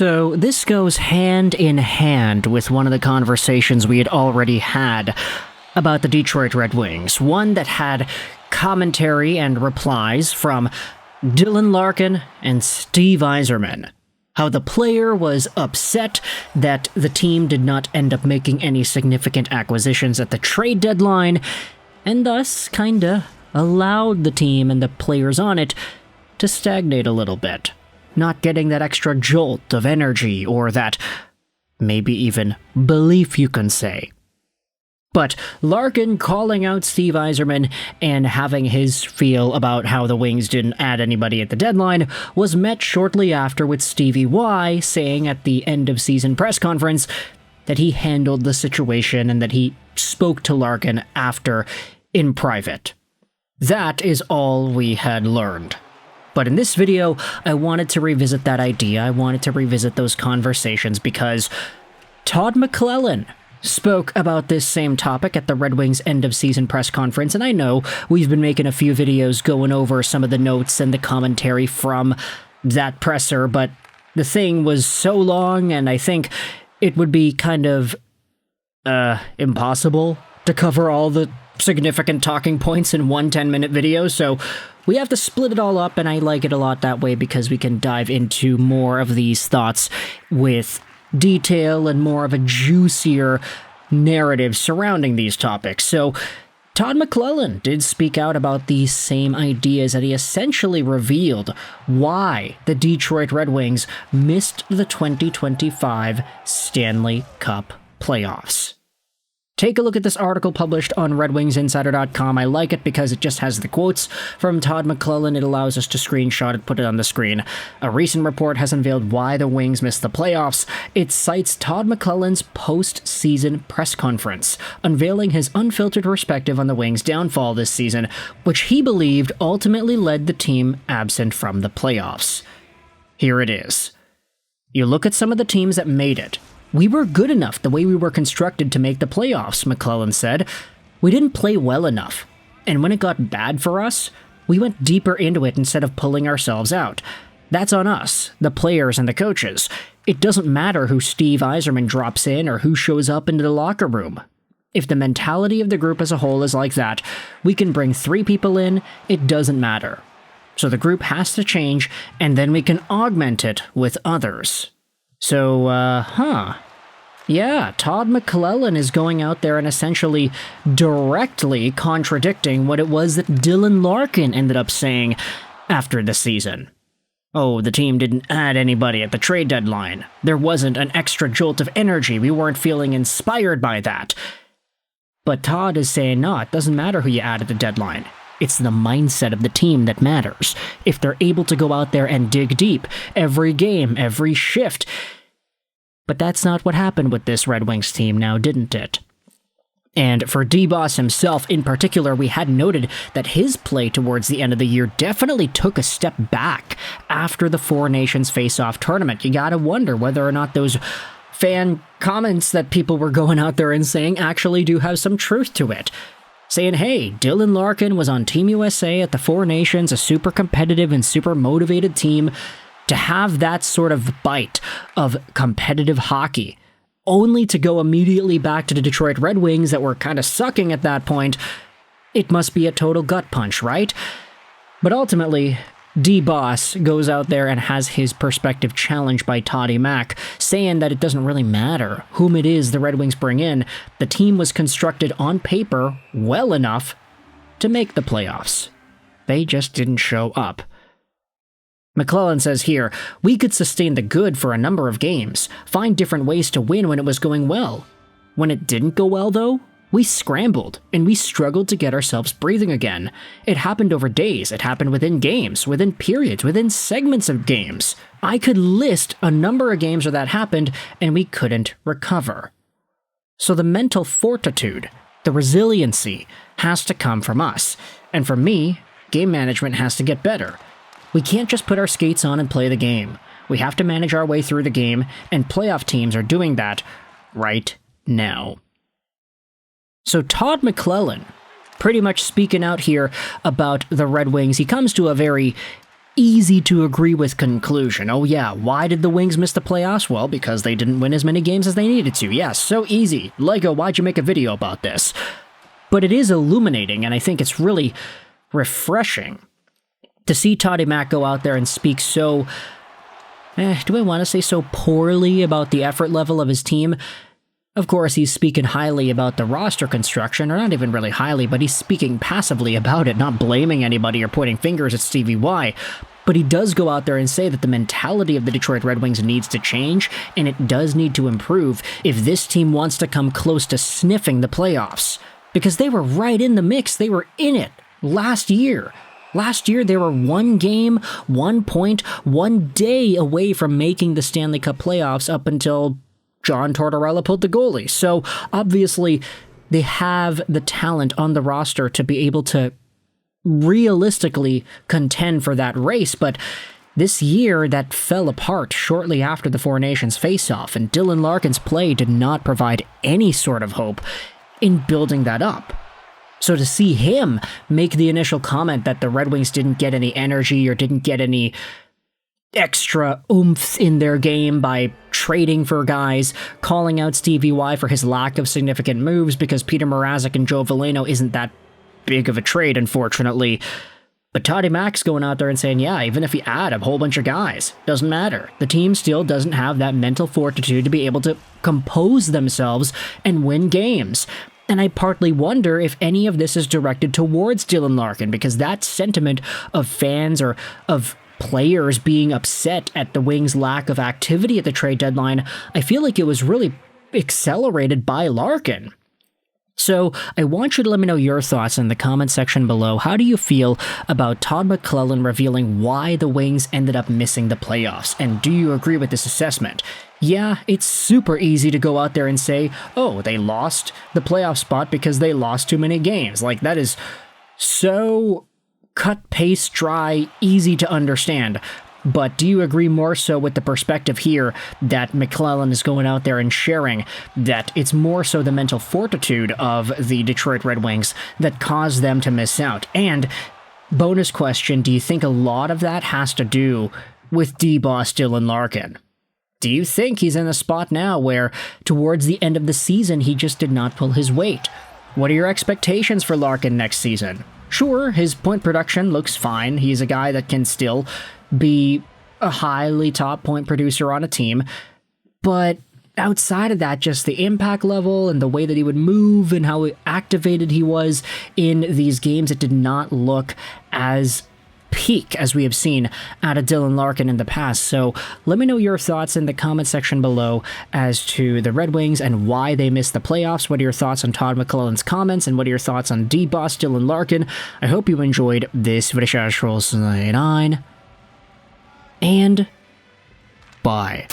So this goes hand in hand with one of the conversations we had already had about the Detroit Red Wings, one that had commentary and replies from Dylan Larkin and Steve Yzerman. How the player was upset that the team did not end up making any significant acquisitions at the trade deadline, and thus kinda allowed the team and the players on it to stagnate a little bit, not getting that extra jolt of energy or that maybe even belief, you can say. But Larkin calling out Steve Yzerman and having his feel about how the Wings didn't add anybody at the deadline was met shortly after with Stevie Y saying at the end of season press conference that he handled the situation and that he spoke to Larkin after in private. That is all we had learned. But in this video, I wanted to revisit that idea. I wanted to revisit those conversations because Todd McLellan spoke about this same topic at the Red Wings end-of-season press conference, and I know we've been making a few videos going over some of the notes and the commentary from that presser, but the thing was so long, and I think it would be kind of, impossible to cover all the significant talking points in one 10-minute video, so we have to split it all up, and I like it a lot that way because we can dive into more of these thoughts with detail and more of a juicier narrative surrounding these topics. So Todd McLellan did speak out about these same ideas, and he essentially revealed why the Detroit Red Wings missed the 2025 Stanley Cup Playoffs. Take a look at this article published on RedWingsInsider.com. I like it because it just has the quotes from Todd McLellan. It allows us to screenshot it, put it on the screen. A recent report has unveiled why the Wings missed the playoffs. It cites Todd McLellan's post-season press conference, unveiling his unfiltered perspective on the Wings' downfall this season, which he believed ultimately led the team absent from the playoffs. Here it is. You look at some of the teams that made it. We were good enough the way we were constructed to make the playoffs, McLellan said. We didn't play well enough. And when it got bad for us, we went deeper into it instead of pulling ourselves out. That's on us, the players and the coaches. It doesn't matter who Steve Yzerman drops in or who shows up into the locker room. If the mentality of the group as a whole is like that, we can bring 3 people in, it doesn't matter. So the group has to change, and then we can augment it with others. So, yeah, Todd McLellan is going out there and essentially directly contradicting what it was that Dylan Larkin ended up saying after the season. Oh, the team didn't add anybody at the trade deadline. There wasn't an extra jolt of energy. We weren't feeling inspired by that. But Todd is saying, no, it doesn't matter who you add at the deadline. It's the mindset of the team that matters. If they're able to go out there and dig deep, every game, every shift. But that's not what happened with this Red Wings team now, didn't it? And for D-Boss himself in particular, we had noted that his play towards the end of the year definitely took a step back after the Four Nations Face-Off tournament. You gotta wonder whether or not those fan comments that people were going out there and saying actually do have some truth to it. Saying, hey, Dylan Larkin was on Team USA at the Four Nations, a super competitive and super motivated team. To have that sort of bite of competitive hockey, only to go immediately back to the Detroit Red Wings that were kind of sucking at that point, it must be a total gut punch, right? But ultimately, D-Boss goes out there and has his perspective challenged by Toddy Mac, saying that it doesn't really matter whom it is the Red Wings bring in. The team was constructed on paper well enough to make the playoffs. They just didn't show up. McLellan says here, we could sustain the good for a number of games, find different ways to win when it was going well. When it didn't go well, though, we scrambled, and we struggled to get ourselves breathing again. It happened over days, it happened within games, within periods, within segments of games. I could list a number of games where that happened, and we couldn't recover. So the mental fortitude, the resiliency, has to come from us. And for me, game management has to get better. We can't just put our skates on and play the game. We have to manage our way through the game, and playoff teams are doing that right now. So Todd McLellan, pretty much speaking out here about the Red Wings, he comes to a very easy to agree with conclusion. Oh yeah, why did the Wings miss the playoffs? Well, because they didn't win as many games as they needed to. Yes, so easy. Lego, why'd you make a video about this? But it is illuminating, and I think it's really refreshing to see Toddy Mac go out there and speak so, do I want to say so poorly about the effort level of his team? Of course, he's speaking highly about the roster construction, or not even really highly, but he's speaking passively about it, not blaming anybody or pointing fingers at Stevie Y. But he does go out there and say that the mentality of the Detroit Red Wings needs to change, and it does need to improve if this team wants to come close to sniffing the playoffs. Because they were right in the mix, they were in it last year. Last year, they were 1 game, 1 point, 1 day away from making the Stanley Cup playoffs up until John Tortorella pulled the goalie. So obviously they have the talent on the roster to be able to realistically contend for that race. But this year that fell apart shortly after the Four Nations face-off, and Dylan Larkin's play did not provide any sort of hope in building that up. So to see him make the initial comment that the Red Wings didn't get any energy or didn't get any extra oomph in their game by trading for guys, calling out Stevie Y for his lack of significant moves because Peter Mrazek and Joe Veleno isn't that big of a trade, unfortunately. But Toddy Mac's going out there and saying, yeah, even if you add a whole bunch of guys, doesn't matter. The team still doesn't have that mental fortitude to be able to compose themselves and win games. And I partly wonder if any of this is directed towards Dylan Larkin, because that sentiment of fans or of players being upset at the Wings' lack of activity at the trade deadline, I feel like it was really accelerated by Larkin. So I want you to let me know your thoughts in the comment section below. How do you feel about Todd McLellan revealing why the Wings ended up missing the playoffs? And do you agree with this assessment? Yeah, it's super easy to go out there and say, oh, they lost the playoff spot because they lost too many games. Like, that is so cut, paste, dry, easy to understand. But do you agree more so with the perspective here that McLellan is going out there and sharing that it's more so the mental fortitude of the Detroit Red Wings that caused them to miss out? And bonus question, do you think a lot of that has to do with D-Boss Dylan Larkin? Do you think he's in a spot now where towards the end of the season he just did not pull his weight? What are your expectations for Larkin next season? Sure, his point production looks fine. He's a guy that can still be a highly top point producer on a team. But outside of that, just the impact level and the way that he would move and how activated he was in these games, it did not look as peak as we have seen out of Dylan Larkin in the past. So let me know your thoughts in the comment section below as to the Red Wings and why they missed the playoffs. What are your thoughts on Todd McLellan's comments, and what are your thoughts on D-Boss Dylan Larkin? I hope you enjoyed this video. And bye.